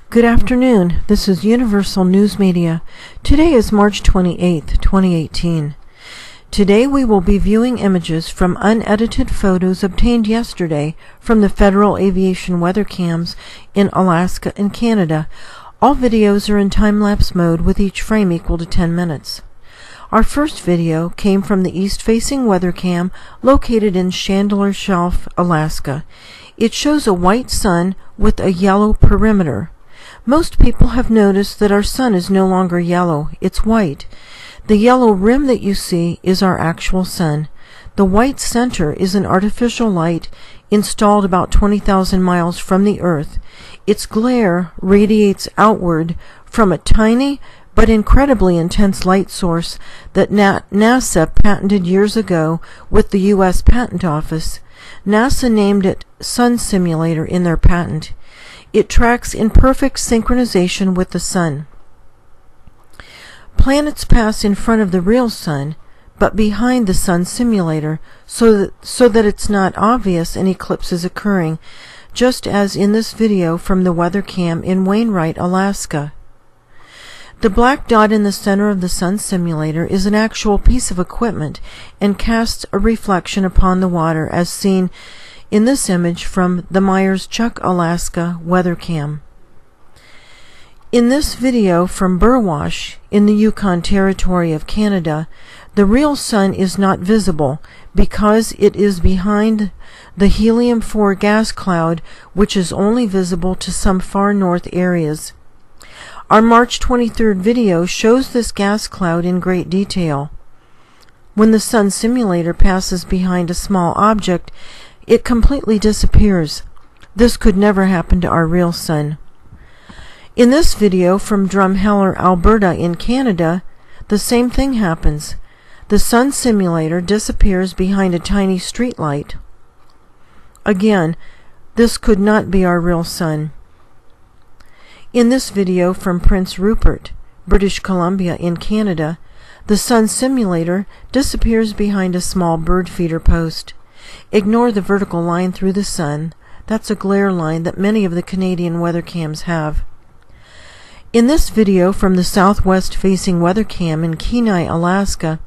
Good afternoon. This is Universal News Media. Today is March 28th, 2018. Today we will be viewing images from unedited photos obtained yesterday from the Federal Aviation weather cams in Alaska and Canada. All videos are in time-lapse mode with each frame equal to 10 minutes. Our first video came from the east-facing weather cam located in Chandler Shelf, Alaska. It shows a white sun with a yellow perimeter. Most people have noticed that our sun is no longer yellow, it's white. The yellow rim that you see is our actual sun. The white center is an artificial light installed about 20,000 miles from the Earth. Its glare radiates outward from a tiny but incredibly intense light source that NASA patented years ago with the U.S. Patent Office. NASA named it Sun Simulator in their patent. It tracks in perfect synchronization with the sun. Planets pass in front of the real sun, but behind the sun simulator, so that it's not obvious an eclipse is occurring, just as in this video from the weather cam in Wainwright, Alaska. The black dot in the center of the sun simulator is an actual piece of equipment and casts a reflection upon the water as seen in this image from the Myers-Chuck, Alaska weather cam. In this video from Burwash in the Yukon Territory of Canada, the real sun is not visible because it is behind the helium-4 gas cloud, which is only visible to some far north areas. Our March 23rd video shows this gas cloud in great detail. When the sun simulator passes behind a small object, it completely disappears. This could never happen to our real sun. In this video from Drumheller, Alberta in Canada, the same thing happens. The sun simulator disappears behind a tiny street light. Again, this could not be our real sun. In this video from Prince Rupert, British Columbia in Canada, the sun simulator disappears behind a small bird feeder post. Ignore the vertical line through the sun. That's a glare line that many of the Canadian weather cams have. In this video from the southwest-facing weather cam in Kenai, Alaska,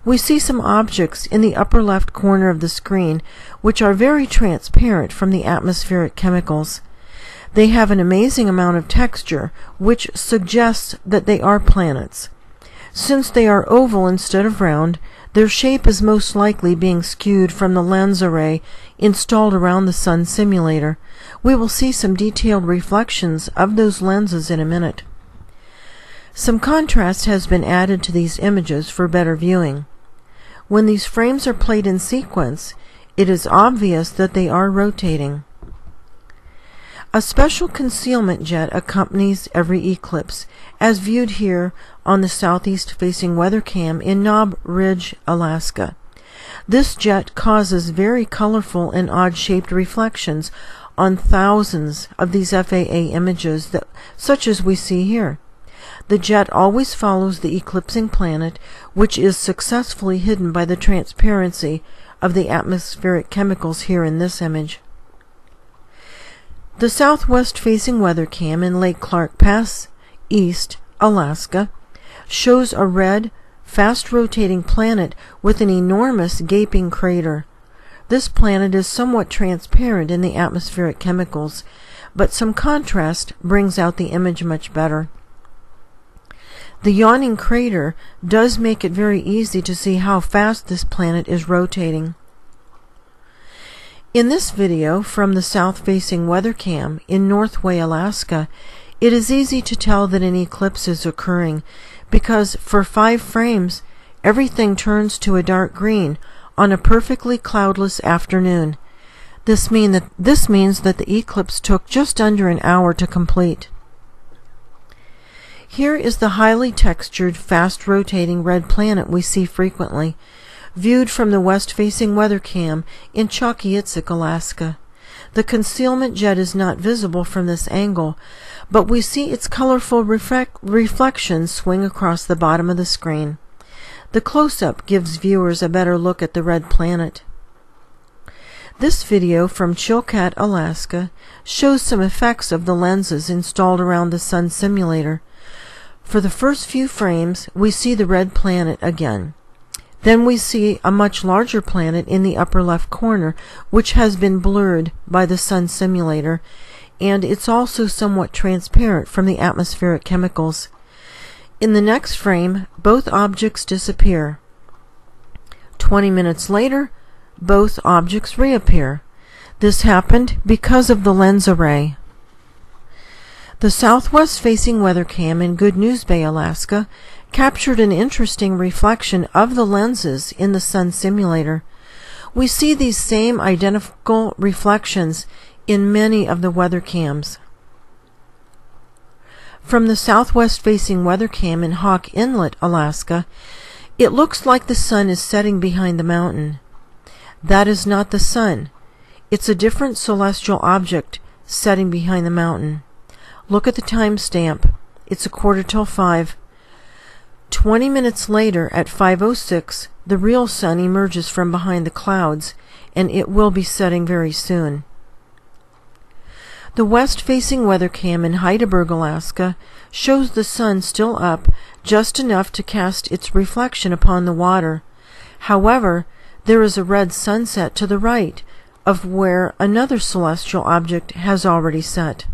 we see some objects in the upper left corner of the screen which are very transparent from the atmospheric chemicals. They have an amazing amount of texture, which suggests that they are planets. Since they are oval instead of round, their shape is most likely being skewed from the lens array installed around the sun simulator. We will see some detailed reflections of those lenses in a minute. Some contrast has been added to these images for better viewing. When these frames are played in sequence, it is obvious that they are rotating. A special concealment jet accompanies every eclipse, as viewed here on the southeast-facing weather cam in Knob Ridge, Alaska. This jet causes very colorful and odd-shaped reflections on thousands of these FAA images, such as we see here. The jet always follows the eclipsing planet, which is successfully hidden by the transparency of the atmospheric chemicals here in this image. The southwest-facing weather cam in Lake Clark Pass, East, Alaska, shows a red, fast-rotating planet with an enormous gaping crater. This planet is somewhat transparent in the atmospheric chemicals, but some contrast brings out the image much better. The yawning crater does make it very easy to see how fast this planet is rotating. In this video from the south-facing weather cam in Northway, Alaska, it is easy to tell that an eclipse is occurring because for 5 frames everything turns to a dark green on a perfectly cloudless afternoon. This means that the eclipse took just under an hour to complete. Here is the highly textured, fast-rotating red planet we see frequently, viewed from the west-facing weather cam in Chokyitzuk, Alaska. The concealment jet is not visible from this angle, but we see its colorful reflections swing across the bottom of the screen. The close-up gives viewers a better look at the red planet. This video from Chilkat, Alaska, shows some effects of the lenses installed around the Sun simulator. For the first few frames, we see the red planet again. Then we see a much larger planet in the upper left corner, which has been blurred by the Sun simulator, and it's also somewhat transparent from the atmospheric chemicals. In the next frame, both objects disappear. 20 minutes later, both objects reappear. This happened because of the lens array. The southwest-facing weather cam in Good News Bay, Alaska, captured an interesting reflection of the lenses in the Sun simulator. We see these same identical reflections in many of the weather cams. From the southwest-facing weather cam in Hawk Inlet, Alaska, it looks like the sun is setting behind the mountain. That is not the sun. It's a different celestial object setting behind the mountain. Look at the timestamp. It's 5:15. 20 minutes later, at 5:06, the real sun emerges from behind the clouds, and it will be setting very soon. The west-facing weather cam in Heidelberg, Alaska, shows the sun still up just enough to cast its reflection upon the water. However, there is a red sunset to the right of where another celestial object has already set.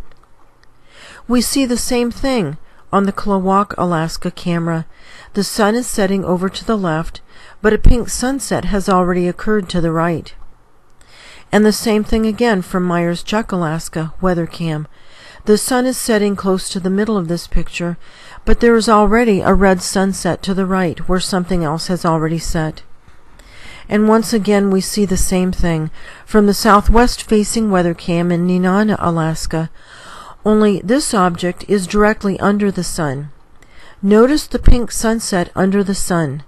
We see the same thing on the Klawock, Alaska camera. The sun is setting over to the left, but a pink sunset has already occurred to the right. And the same thing again from Myers Chuck, Alaska weather cam. The sun is setting close to the middle of this picture, but there is already a red sunset to the right where something else has already set. And once again we see the same thing from the southwest-facing weather cam in Nenana, Alaska, only this object is directly under the sun. Notice the pink sunset under the sun.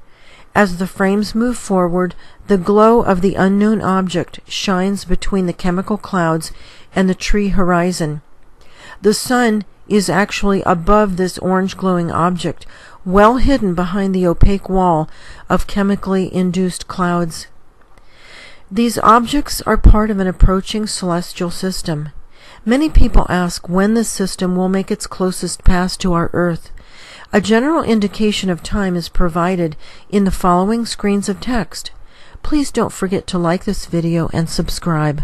As the frames move forward, the glow of the unknown object shines between the chemical clouds and the tree horizon. The sun is actually above this orange glowing object, well hidden behind the opaque wall of chemically induced clouds. These objects are part of an approaching celestial system. Many people ask when this system will make its closest pass to our Earth. A general indication of time is provided in the following screens of text. Please don't forget to like this video and subscribe.